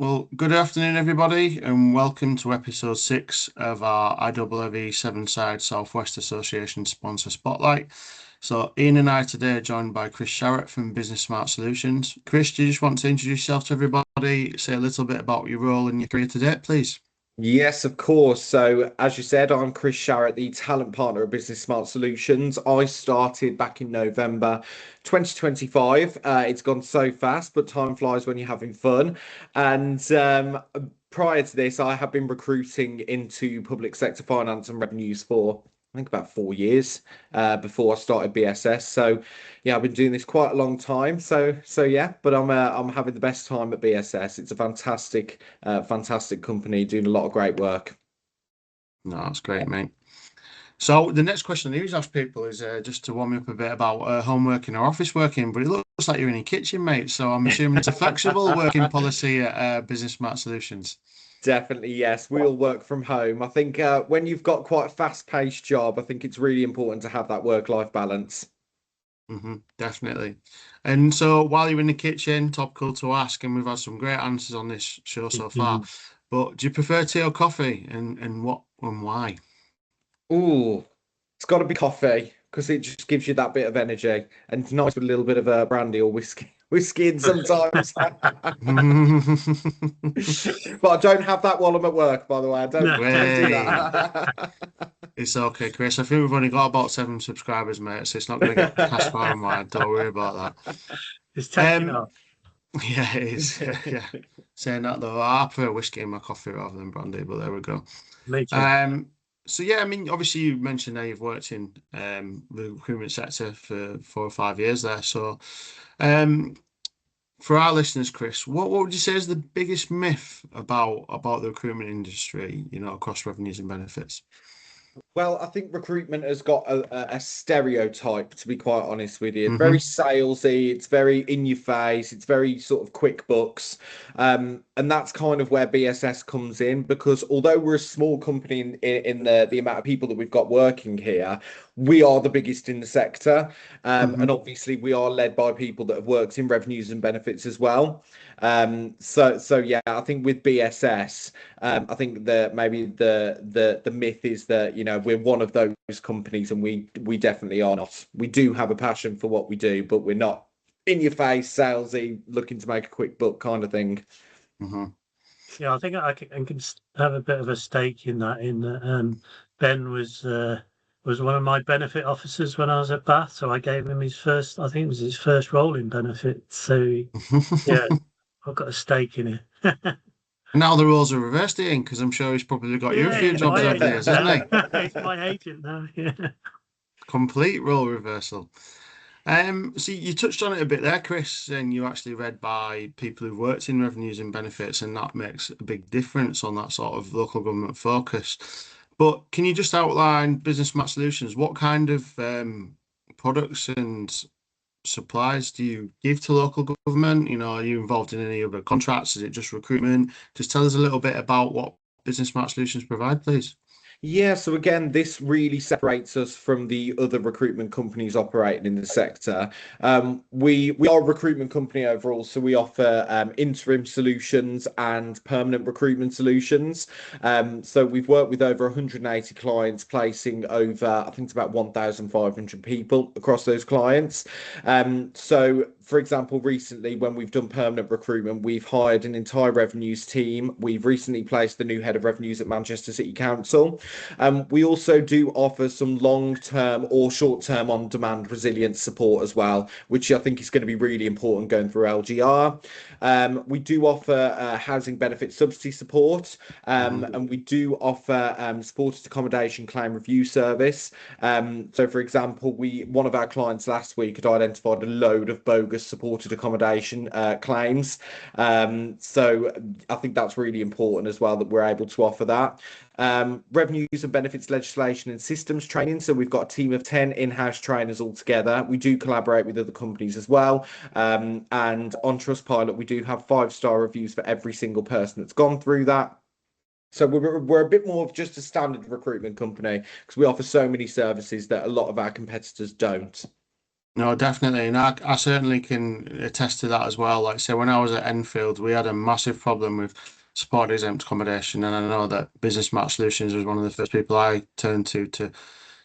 Well, good afternoon, everybody, and welcome to episode 6 of our IRRV Severnside Southwest Association sponsor spotlight. So, Ian and I today are joined by Chris Sharratt from Business Smart Solutions. Chris, do you just want to introduce yourself to everybody, say a little bit about your role and your career to date, please? Yes, of course. So, as you said, I'm Chris Sharratt, the talent partner of Business Smart Solutions. I started back in November 2025. It's gone so fast, but time flies when you're having fun. And prior to this, I have been recruiting into public sector finance and revenues for, I think, about 4 years before I started BSS. So, yeah, I've been doing this quite a long time. So yeah, but I'm having the best time at BSS. It's a fantastic company doing a lot of great work. No, that's great, mate. So, the next question I always ask people is just to warm me up a bit about home working or office working, but it looks like you're in your kitchen, mate. So, I'm assuming it's a flexible working policy at Business Smart Solutions. Definitely, yes. We all work from home. I think when you've got quite a fast-paced job, I think it's really important to have that work-life balance. Definitely. And so while you're in the kitchen, topical to ask, and we've had some great answers on this show so far, Mhm. but do you prefer tea or coffee and what and why? Ooh, it's got to be coffee because it just gives you that bit of energy, and it's nice with a little bit of brandy or whiskey, whiskey in sometimes. But I don't have that while I'm at work, by the way. I don't No, don't do Way. that. It's okay, Chris. I think we've only got about 7 subscribers, mate, so it's not going to get cast far and wide. Don't worry about it's that. taking off. Yeah, it is. Yeah, yeah. Saying that though, I prefer whiskey in my coffee rather than brandy, but there we go. Me too. Um, so yeah, I mean, obviously you mentioned that you've worked in the recruitment sector for 4 or 5 years there. So, um, for our listeners, Chris, what would you say is the biggest myth about the recruitment industry, across revenues and benefits? Well, I think recruitment has got a stereotype, to be quite honest with you. It's very Hmm. salesy, it's very in your face, it's very sort of quick books. And that's kind of where BSS comes in because although we're a small company in the amount of people that we've got working here, we are the biggest in the sector. And Hmm. obviously we are led by people that have worked in revenues and benefits as well. So yeah, I think with BSS. I think that maybe the myth is that we're one of those companies, and we definitely are not. We do have a passion for what we do, but we're not in your face, salesy, looking to make a quick buck kind of thing. Hmm. Yeah, I think I can have a bit of a stake in that. In that, Ben was one of my benefit officers when I was at Bath, so I gave him his first. I think it was his first role in benefits. So yeah, I've got a stake in it. Now the roles are reversed, Ian, because I'm sure he's probably got you a Yeah, few he's jobs my over the agent years, hasn't now. he? He's my agent now. Yeah. Complete role reversal. So you touched on it a bit there, Chris, and you actually read by people who've worked in revenues and benefits, and that makes a big difference on that sort of local government focus. But can you just outline Business Smart Solutions? What kind of products and supplies do you give to local government? Are you involved in any other contracts? Is it just recruitment? Just tell us a little bit about what Business Smart Solutions provide, please. Yeah, so again, this really separates us from the other recruitment companies operating in the sector. We are a recruitment company overall, so we offer interim solutions and permanent recruitment solutions. So we've worked with over 180 clients, placing over, I think it's about 1,500 people across those clients. So for example, recently when we've done permanent recruitment, we've hired an entire revenues team. We've recently placed the new head of revenues at Manchester City Council. We also do offer some long-term or short-term on-demand resilience support as well, which I think is going to be really important going through LGR. We do offer housing benefit subsidy support, Mhm. and we do offer supported accommodation claim review service. So, for example, we one of our clients last week had identified a load of bogus supported accommodation claims. So, I think that's really important as well that we're able to offer that. Revenues and benefits legislation and systems training. So we've got a team of 10 in-house trainers all together. We do collaborate with other companies as well. And on Trustpilot, we do have 5-star reviews for every single person that's gone through that. So we're a bit more of just a standard recruitment company because we offer so many services that a lot of our competitors don't. No, definitely. And I certainly can attest to that as well. Like, say, when I was at Enfield, we had a massive problem with support exempt accommodation. And I know that Business Match Solutions was one of the first people I turned to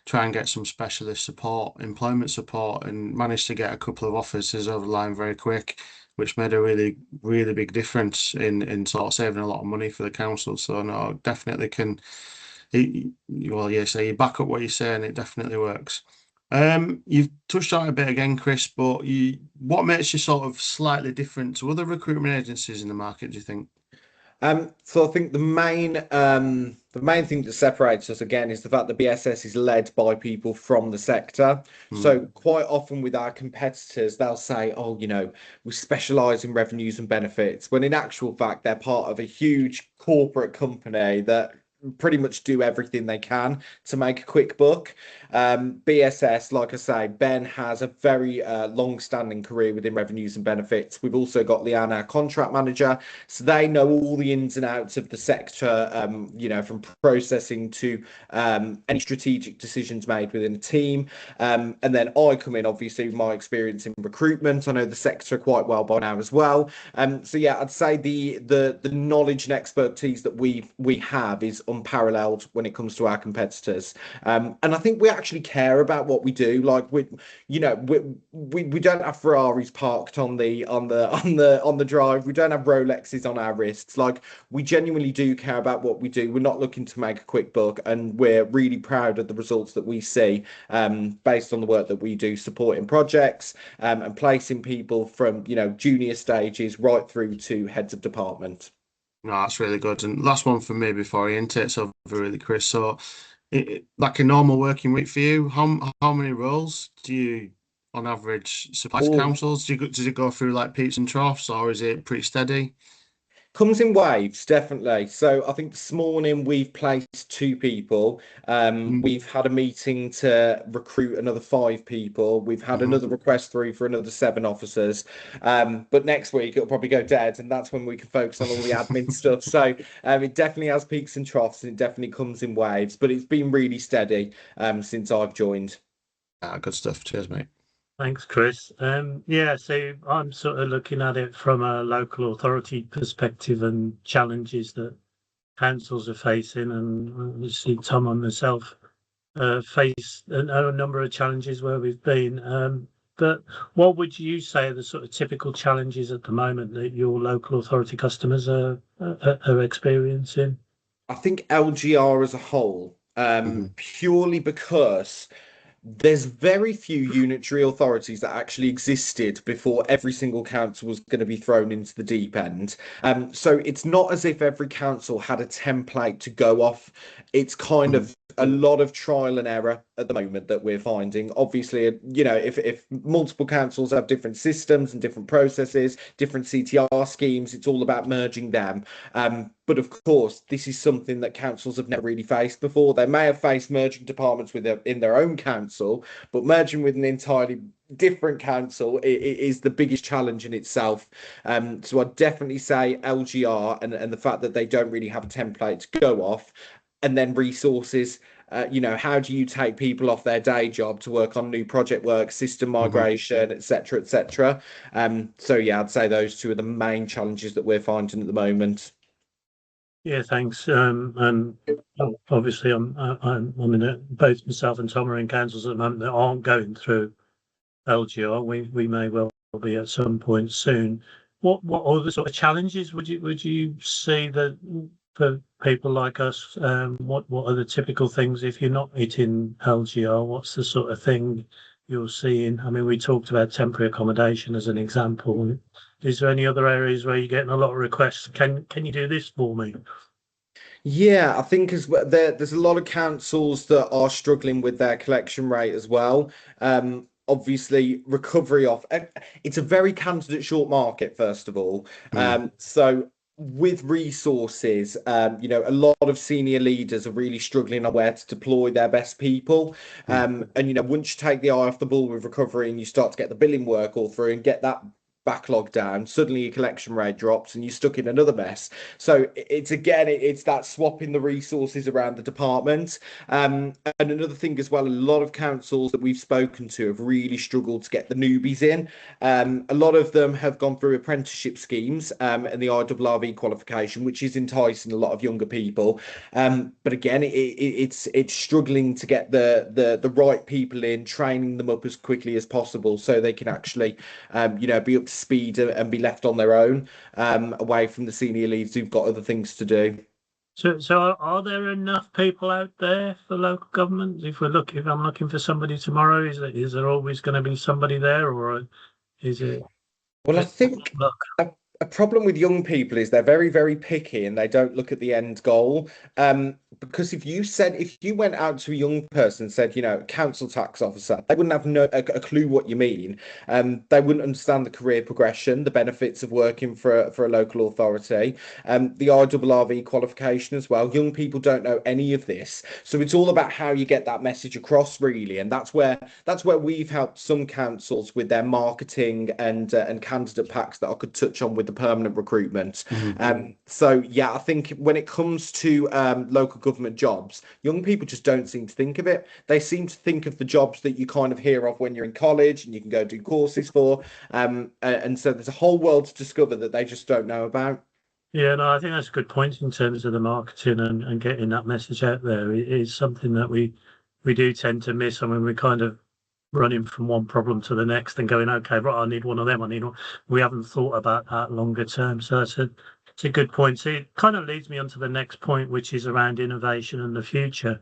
try and get some specialist support, employment support, and managed to get a couple of offers over the line very quick, which made a really, really big difference in sort of saving a lot of money for the council. So, no, definitely can. Well, yeah, so you back up what you say, and it definitely works. You've touched on it a bit again, Chris, but what makes you sort of slightly different to other recruitment agencies in the market, do you think? So I think the main thing that separates us again is the fact that BSS is led by people from the sector. Mm, So quite often with our competitors, they'll say, "Oh, we specialize in revenues and benefits," when in actual fact they're part of a huge corporate company that pretty much do everything they can to make a quick buck. BSS, like I say, Ben has a very long-standing career within revenues and benefits. We've also got Leanne, our contract manager, so they know all the ins and outs of the sector, from processing to any strategic decisions made within a team. And then I come in, obviously, with my experience in recruitment. I know the sector quite well by now as well. So yeah, I'd say the knowledge and expertise that we have is unparalleled when it comes to our competitors. And I think we actually care about what we do. Like we don't have Ferraris parked on the drive. We don't have Rolexes on our wrists. Like we genuinely do care about what we do. We're not looking to make a quick buck, and we're really proud of the results that we see based on the work that we do supporting projects and placing people from junior stages right through to heads of department. no, that's really good. And last one for me before Ian takes over, really, Chris. So, like a normal working week for you, how many roles do you, on average, supply to Oh, councils? Does it go through like peaks and troughs, or is it pretty steady? comes in waves, definitely. So I think this morning we've placed two people. We've had a meeting to recruit another five people. We've had Mm-hmm. another request through for another seven officers. But next week it'll probably go dead, and that's when we can focus on all the admin stuff. So it definitely has peaks and troughs, and it definitely comes in waves. But it's been really steady since I've joined. Ah, good stuff. Cheers, mate. Thanks, Chris. Yeah, so I'm sort of looking at it from a local authority perspective and challenges that councils are facing, and obviously Tom and myself face a number of challenges where we've been. But what would you say are the sort of typical challenges at the moment that your local authority customers are experiencing? I think LGR as a whole, Mm-hmm. purely because there's very few unitary authorities that actually existed before every single council was going to be thrown into the deep end. So it's not as if every council had a template to go off. It's kind Mm-hmm. of a lot of trial and error at the moment that we're finding. Obviously, if multiple councils have different systems and different processes, different CTR schemes, it's all about merging them. But of course, this is something that councils have never really faced before. They may have faced merging departments in their own council, but merging with an entirely different council is the biggest challenge in itself. So I'd definitely say LGR and the fact that they don't really have a template to go off, and then resources. How do you take people off their day job to work on new project work, system Mm-hmm. migration, etc., etc. So yeah, I'd say those two are the main challenges that we're finding at the moment. Yeah, thanks. And obviously, I'm in both myself and Tom are in councils at the moment that aren't going through LGR. We may well be at some point soon. What other sort of challenges would you see that for people like us? What are the typical things if you're not hitting LGR? What's the sort of thing you're seeing? I mean, we talked about temporary accommodation as an example. Is there any other areas where you're getting a lot of requests? Can you do this for me? Yeah, I think as well, there's a lot of councils that are struggling with their collection rate as well. Obviously, recovery off it's a very candidate short market, first of all. Mm-hmm. So with resources, a lot of senior leaders are really struggling on where to deploy their best people. And once you take the eye off the ball with recovery and you start to get the billing work all through and get that backlog down, suddenly your collection rate drops and you're stuck in another mess. So it's again, it's that swapping the resources around the department. And another thing as well, a lot of councils that we've spoken to have really struggled to get the newbies in. A lot of them have gone through apprenticeship schemes and the IRRV qualification, which is enticing a lot of younger people. But again, it's struggling to get the right people in, training them up as quickly as possible so they can actually be up to speed and be left on their own, away from the senior leads who've got other things to do. So are there enough people out there for local government? If I'm looking for somebody tomorrow, is there always going to be somebody there, or is it Well, I just think luck? a problem with young people is they're very, very picky and they don't look at the end goal. Because if you went out to a young person and said, council tax officer, they wouldn't have a clue what you mean. They wouldn't understand the career progression, the benefits of working for a local authority, the IRRV qualification as well. Young people don't know any of this, so it's all about how you get that message across, really. And that's where we've helped some councils with their marketing and candidate packs that I could touch on with the permanent recruitment. So yeah, I think when it comes to local government jobs, young people just don't seem to think of it. They seem to think of the jobs that you kind of hear of when you're in college and you can go do courses for. And so there's a whole world to discover that they just don't know about. Yeah, no, I think that's a good point in terms of the marketing and getting that message out there. It is something that we do tend to miss. I mean, we're kind of running from one problem to the next and going, okay, right, I need one of them. I need one. We haven't thought about that longer term. So it's a good point. So it kind of leads me on to the next point, which is around innovation and the future.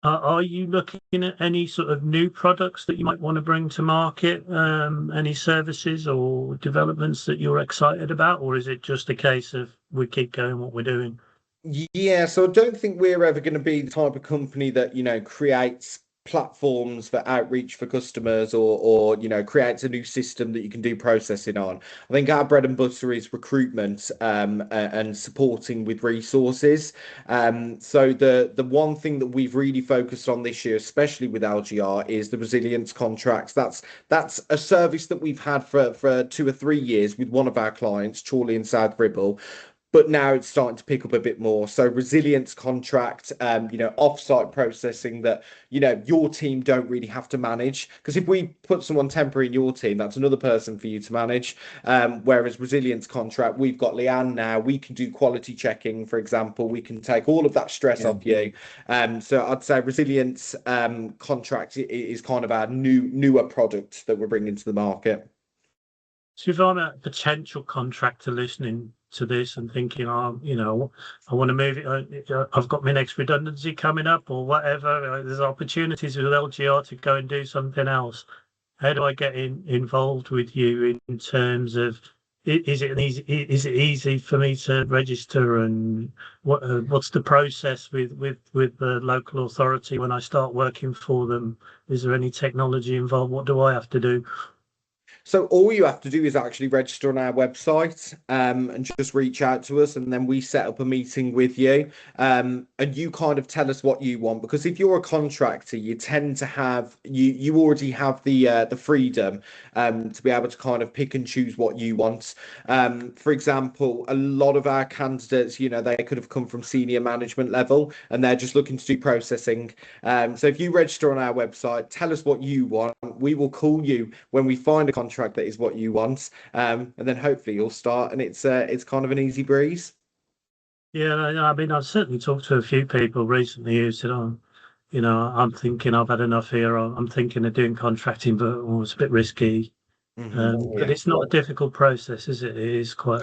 Are you looking at any sort of new products that you might want to bring to market? Any services or developments that you're excited about, or is it just a case of we keep going what we're doing? Yeah, so I don't think we're ever going to be the type of company that, creates platforms for outreach for customers or creates a new system that you can do processing on. I think our bread and butter is recruitment and supporting with resources. So the one thing that we've really focused on this year, especially with LGR, is the resilience contracts. That's a service that we've had for 2 or 3 years with one of our clients, Chorley and South Ribble. But now it's starting to pick up a bit more. So resilience contract, off-site processing that, your team don't really have to manage. Because if we put someone temporary in your team, that's another person for you to manage. Whereas resilience contract, we've got Leanne now. We can do quality checking, for example. We can take all of that stress off you. So I'd say resilience contract is kind of our newer product that we're bringing to the market. So if I'm a potential contractor listening to this and thinking, I want to move it, I've got my next redundancy coming up or whatever, there's opportunities with LGR to go and do something else. How do I get involved with you in terms of, is it easy for me to register, and what's the process with the local authority when I start working for them? Is there any technology involved? What do I have to do? So all you have to do is actually register on our website and just reach out to us, and then we set up a meeting with you, and you kind of tell us what you want. Because if you're a contractor, you tend to have you already have the freedom to be able to kind of pick and choose what you want. For example, a lot of our candidates, they could have come from senior management level and they're just looking to do processing. So if you register on our website, tell us what you want, we will call you when we find a contract that is what you want, and then hopefully you'll start and it's kind of an easy breeze. Yeah, I mean, I've certainly talked to a few people recently who said, "Oh, I'm thinking I've had enough here. I'm thinking of doing contracting, but it's a bit risky." But it's not a difficult process, is it? It is quite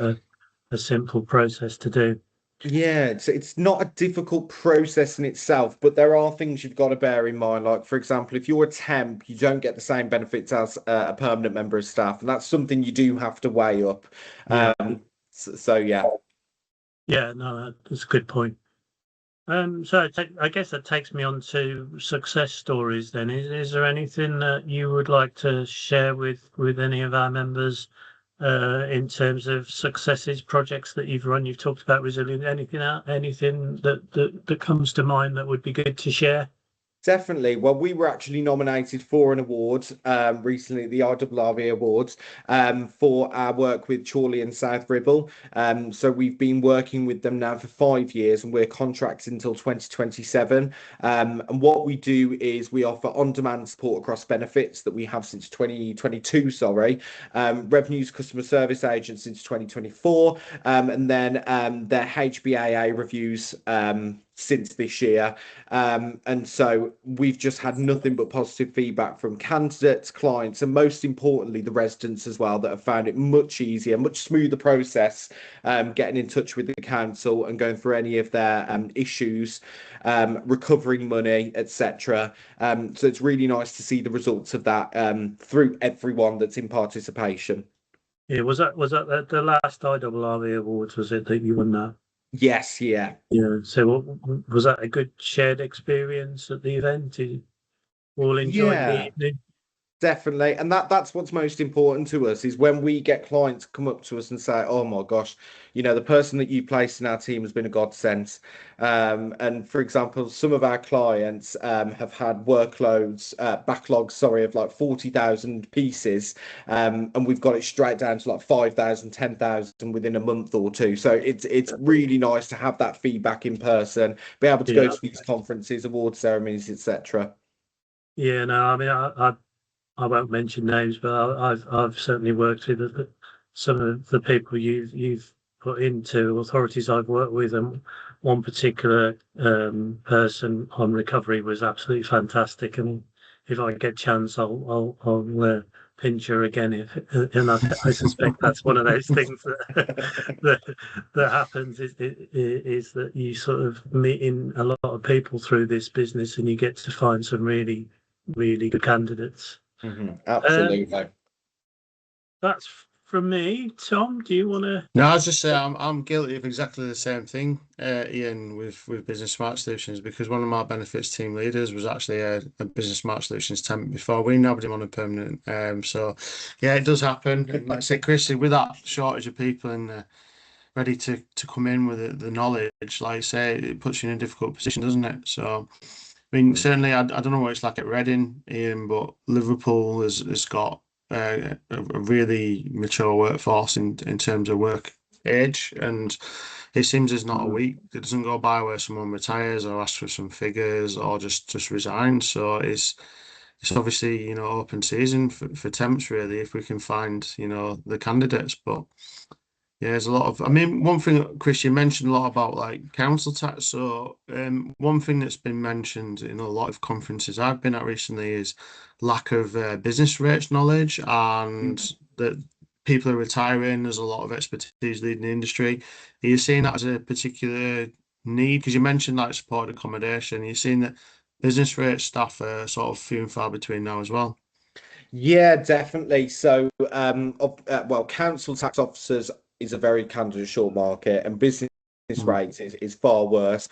a simple process to do. Yeah, it's not a difficult process in itself, but there are things you've got to bear in mind. Like, for example, if you're a temp, you don't get the same benefits as a permanent member of staff, and that's something you do have to weigh up. Yeah, So yeah. yeah, no, that's a good point. So I guess that takes me on to success stories then. Is there anything that you would like to share with any of our members in terms of successes, projects that you've run? You've talked about resilient. Anything that comes to mind that would be good to share? Definitely. Well, we were actually nominated for an award recently, the IRRV Awards, for our work with Chorley and South Ribble. So we've been working with them now for 5 years, and we're contracted until 2027. And what we do is we offer on-demand support across benefits that we have since 2022, sorry, revenues customer service agents since 2024, and then their HBAA reviews since this year. And so we've just had nothing but positive feedback from candidates, clients, and most importantly, the residents as well, that have found it much easier, much smoother process, getting in touch with the council and going through any of their issues, recovering money, etc. So it's really nice to see the results of that through everyone that's in participation. Yeah, was that the last IRRV Awards? Was it that you won that? Yes, yeah. Yeah. So was that a good shared experience at the event? Did you all enjoy the Yeah. evening? Definitely. And that's what's most important to us, is when we get clients come up to us and say, oh my gosh, the person that you placed in our team has been a godsend. And for example, some of our clients have had backlogs, sorry, of like 40,000 pieces. And we've got it straight down to like 5,000, 10,000 within a month or two. So it's really nice to have that feedback in person, be able to go Yeah. to these conferences, award ceremonies, etc. Yeah. No, I mean, I won't mention names, but I've certainly worked with some of the people you've put into authorities I've worked with, and one particular person on recovery was absolutely fantastic. And if I get a chance, I'll pinch her again. And I suspect that's one of those things that happens is that you sort of meeting a lot of people through this business, and you get to find some really, really good candidates. Absolutely. That's from me. Tom, do you want to? No, I was just saying I'm guilty of exactly the same thing, Ian, with Business Smart Solutions, because one of my benefits team leaders was actually a Business Smart Solutions temp before we nabbed him on a permanent. So yeah, it does happen. And like I say, Chris, with that shortage of people and ready to come in with the knowledge, like I say, it puts you in a difficult position, doesn't it? So I mean, certainly, I don't know what it's like at Reading, Ian, but Liverpool has got a really mature workforce in terms of work age, and it seems there's not a week that doesn't go by where someone retires or asks for some figures or just resigns. So it's obviously open season for temps really, if we can find the candidates, but. Yeah, there's a lot of. I mean, one thing, Chris, you mentioned a lot about like council tax. So, one thing that's been mentioned in a lot of conferences I've been at recently is lack of business rates knowledge, and that people are retiring. There's a lot of expertise leading the industry. Are you seeing that as a particular need? Because you mentioned like supported accommodation. Are you seeing that business rate staff are sort of few and far between now as well? Yeah, definitely. So, well, council tax officers is a very candidate short market, and business Mm. rates is far worse.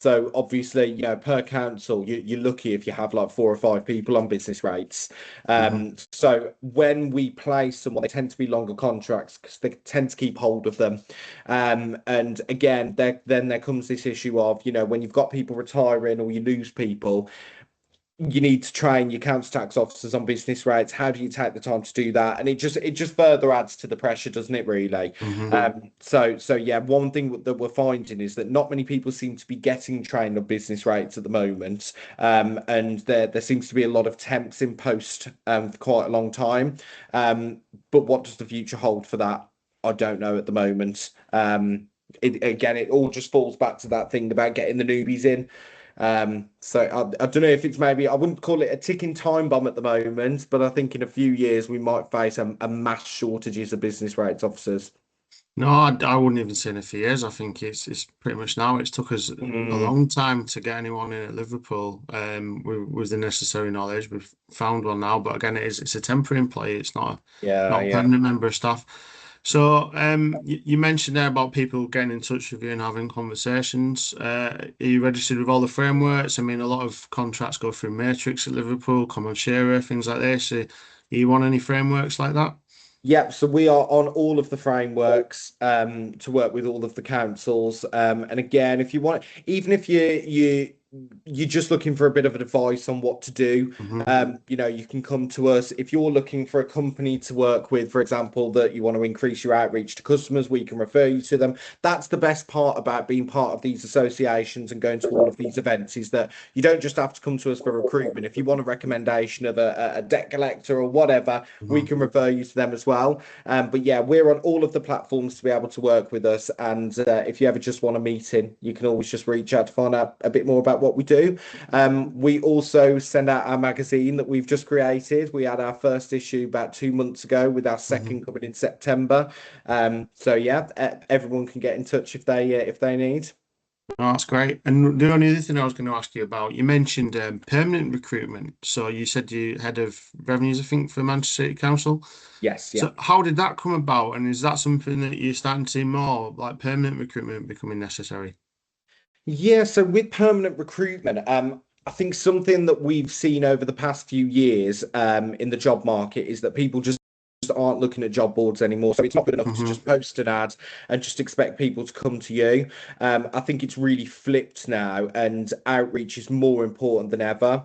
So obviously, per council, you're lucky if you have like 4 or 5 people on business rates. Mhm. So when we place someone, they tend to be longer contracts because they tend to keep hold of them. And again, then there comes this issue of, when you've got people retiring or you lose people, you need to train your council tax officers on business rates. How do you take the time to do that? And it just further adds to the pressure, doesn't it, really? Mhm. So yeah, one thing that we're finding is that not many people seem to be getting trained on business rates at the moment. And there seems to be a lot of temps in post for quite a long time. But what does the future hold for that? I don't know at the moment. It all just falls back to that thing about getting the newbies in. So I don't know if it's, maybe I wouldn't call it a ticking time bomb at the moment, but I think in a few years we might face a mass shortages of business rates officers. No, I wouldn't even say in a few years. I think it's pretty much now. It's took us a Mm, long time to get anyone in at Liverpool with the necessary knowledge. We've found one now, but again, it's a temporary employee. It's yeah, not a yeah. permanent member of staff. So you mentioned there about people getting in touch with you and having conversations. Are you registered with all the frameworks? I mean, a lot of contracts go through Matrix at Liverpool, Common Sharer, things like this. Are you on any frameworks like that? Yep, so we are on all of the frameworks to work with all of the councils. And again, if you want, even if you're just looking for a bit of advice on what to do, you can come to us. If you're looking for a company to work with, for example, that you want to increase your outreach to customers, we can refer you to them. That's the best part about being part of these associations and going to all of these events, is that you don't just have to come to us for recruitment. If you want a recommendation of a debt collector or whatever, we can refer you to them as well. But yeah, we're on all of the platforms to be able to work with us. And if you ever just want a meeting, you can always just reach out to find out a bit more about what we do. We also send out our magazine that we've just created. We had our first issue about 2 months ago, with our second coming in September. So yeah, everyone can get in touch if they need. Oh, that's great. And the only other thing I was going to ask you about, you mentioned permanent recruitment. So you said you head of revenues, I think, for Manchester City Council. Yes, yeah. So how did that come about? And is that something that you're starting to see more, like permanent recruitment becoming necessary? Yeah, so with permanent recruitment, I think something that we've seen over the past few years in the job market is that people just aren't looking at job boards anymore. So it's not good enough to just post an ad and just expect people to come to you. I think it's really flipped now, and outreach is more important than ever.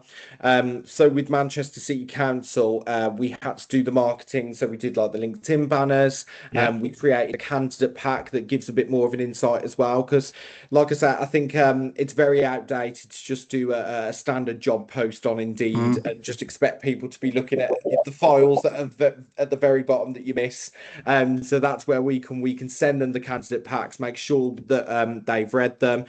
So with Manchester City Council, we had to do the marketing. So we did like the LinkedIn banners, Yeah. and we created a candidate pack that gives a bit more of an insight as well. Because, like I said, I think it's very outdated to just do a standard job post on Indeed and just expect people to be looking at the files that are at the very bottom that you miss. So that's where we can send them the candidate packs, make sure that they've read them.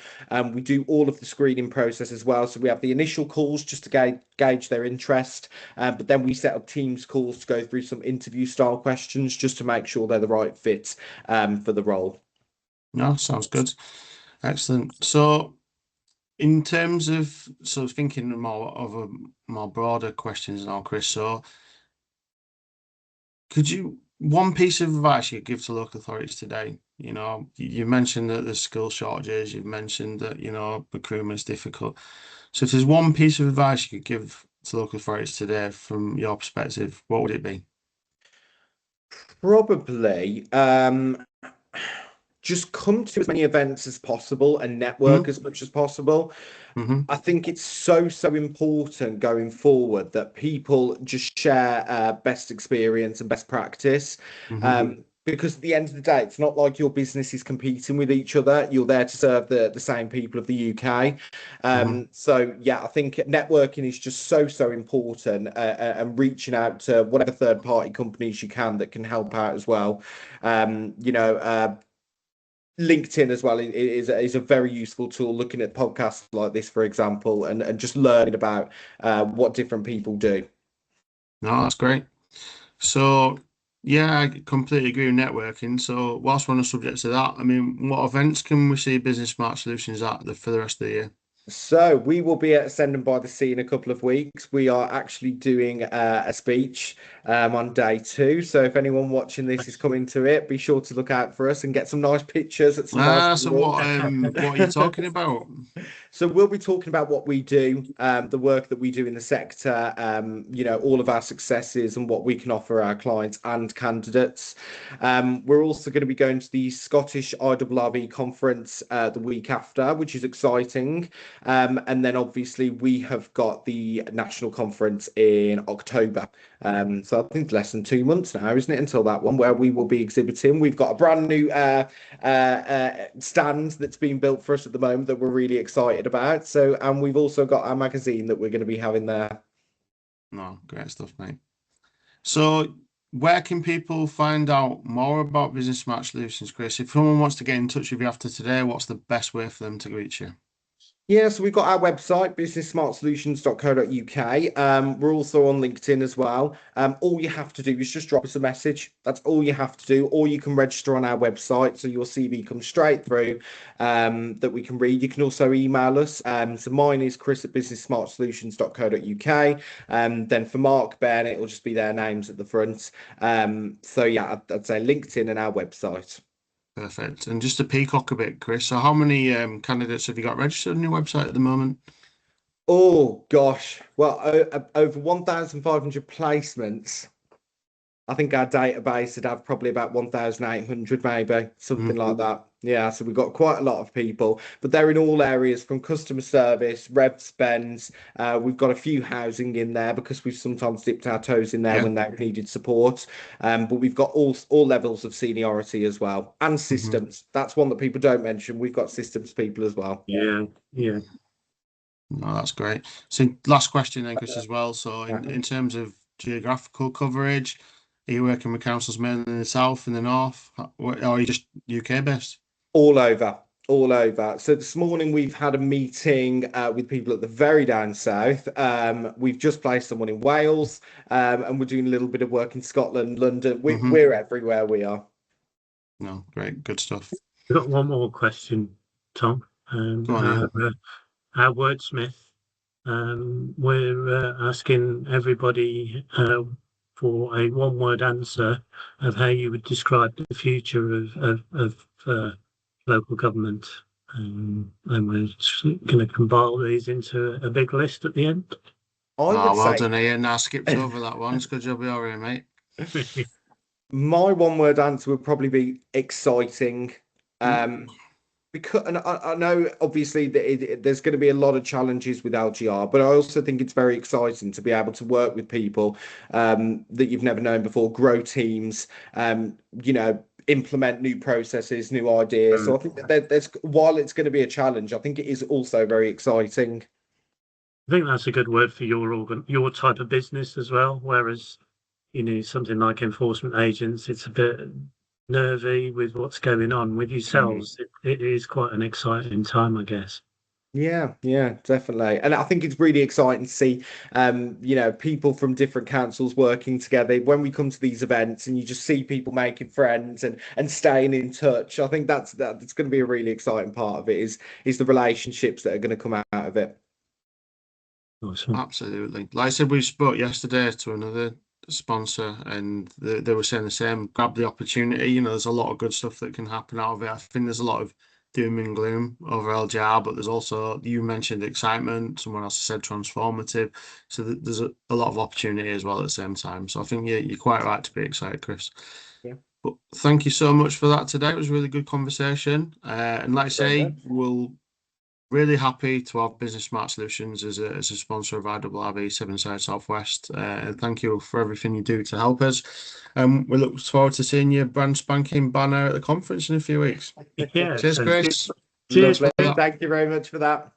We do all of the screening process as well. So we have the initial calls just to gauge their interest, but then we set up Teams calls to go through some interview style questions just to make sure they're the right fit for the role. No, sounds good. Excellent. So in terms of sort of thinking more of a more broader questions now, Chris, so could you, one piece of advice you give to local authorities today? You know, you mentioned that there's skill shortages, you've mentioned that, you know, recruitment's difficult. So if there's one piece of advice you could give to local authorities today from your perspective, what would it be? Probably just come to as many events as possible and network as much as possible. Mm-hmm. I think it's so important going forward that people just share best experience and best practice. Mm-hmm. Because at the end of the day, it's not like your business is competing with each other. You're there to serve the same people of the UK. Mm-hmm. So yeah, I think networking is just so important, and reaching out to whatever third party companies you can that can help out as well. LinkedIn as well is a very useful tool. Looking at podcasts like this, for example, and just learning about what different people do. No, that's great. So, yeah, I completely agree with networking. So, whilst we're on the subject of that, I mean, what events can we see Business Smart Solutions at for the rest of the year? So we will be at Send by the Sea in a couple of weeks. We are actually doing a speech on day 2. So if anyone watching this is coming to it, be sure to look out for us and get some nice pictures at some nice. So what are you talking about? So we'll be talking about what we do, the work that we do in the sector, all of our successes and what we can offer our clients and candidates. We're also going to be going to the Scottish IRRV conference the week after, which is exciting. And then obviously we have got the national conference in October. So I think it's less than 2 months now, isn't it, until that one, where we will be exhibiting. We've got a brand new stand that's being built for us at the moment that we're really excited about. So, and we've also got our magazine that we're going to be having there. No, great stuff, mate. So, where can people find out more about Business Smart Solutions, Chris? If someone wants to get in touch with you after today, what's the best way for them to reach you? Yeah, so we've got our website, businesssmartsolutions.co.uk. We're also on LinkedIn as well. All you have to do is just drop us a message. That's all you have to do. Or you can register on our website, so your CV comes straight through that we can read. You can also email us. So mine is chris@businesssmartsolutions.co.uk. Then for Mark, Ben, it will just be their names at the front. So yeah, I'd say LinkedIn and our website. Perfect. And just to peacock a bit, Chris, so how many candidates have you got registered on your website at the moment? Oh gosh, well, over 1,500 placements. I think our database would have probably about 1,800, maybe something like that. Yeah, so we've got quite a lot of people, but they're in all areas from customer service, rev spends. We've got a few housing in there because we've sometimes dipped our toes in there Yeah. when they've needed support. But we've got all levels of seniority as well, and systems. That's one that people don't mention. We've got systems people as well. Yeah, yeah. No, that's great. So last question then, Chris, as well. So in terms of geographical coverage, are you working with councils mainly in the south and the north, or are you just UK based? All over, all over. So this morning we've had a meeting with people at the very down south. We've just placed someone in Wales, and we're doing a little bit of work in Scotland, London. We're everywhere we are. No, great, good stuff. I've got one more question, Tom. Go on, Our wordsmith, we're asking everybody for a one-word answer of how you would describe the future of local government. And we're going to compile these into a big list at the end. I would well say done, Ian. I skipped over that one. It's good job you're here, mate. my one-word answer would probably be exciting. Because and I know obviously there's going to be a lot of challenges with LGR, but I also think it's very exciting to be able to work with people that you've never known before, grow teams, implement new processes, new ideas. So I think that there's while it's going to be a challenge, I think it is also very exciting. I think that's a good word for your type of business as well. Whereas, something like enforcement agents, it's a bit nervy with what's going on. With yourselves, it is quite an exciting time, I guess. Yeah, definitely. And I think it's really exciting to see, people from different councils working together. When we come to these events and you just see people making friends and staying in touch, I think that's going to be a really exciting part of it is the relationships that are going to come out of it. Awesome. Absolutely. Like I said, we spoke yesterday to another sponsor and they were saying the same, grab the opportunity. There's a lot of good stuff that can happen out of it. I think there's a lot of doom and gloom over LGR, but there's also, you mentioned excitement, someone else said transformative. So there's a lot of opportunity as well at the same time. So I think you're quite right to be excited, Chris. Yeah. But thank you so much for that today. It was a really good conversation. And like I say, we'll really happy to have Business Smart Solutions as a sponsor of IRRV Severnside Southwest. And thank you for everything you do to help us. We look forward to seeing your brand spanking banner at the conference in a few weeks. Yeah. Cheers, Chris. Cheers. Lovely. Thank you very much for that.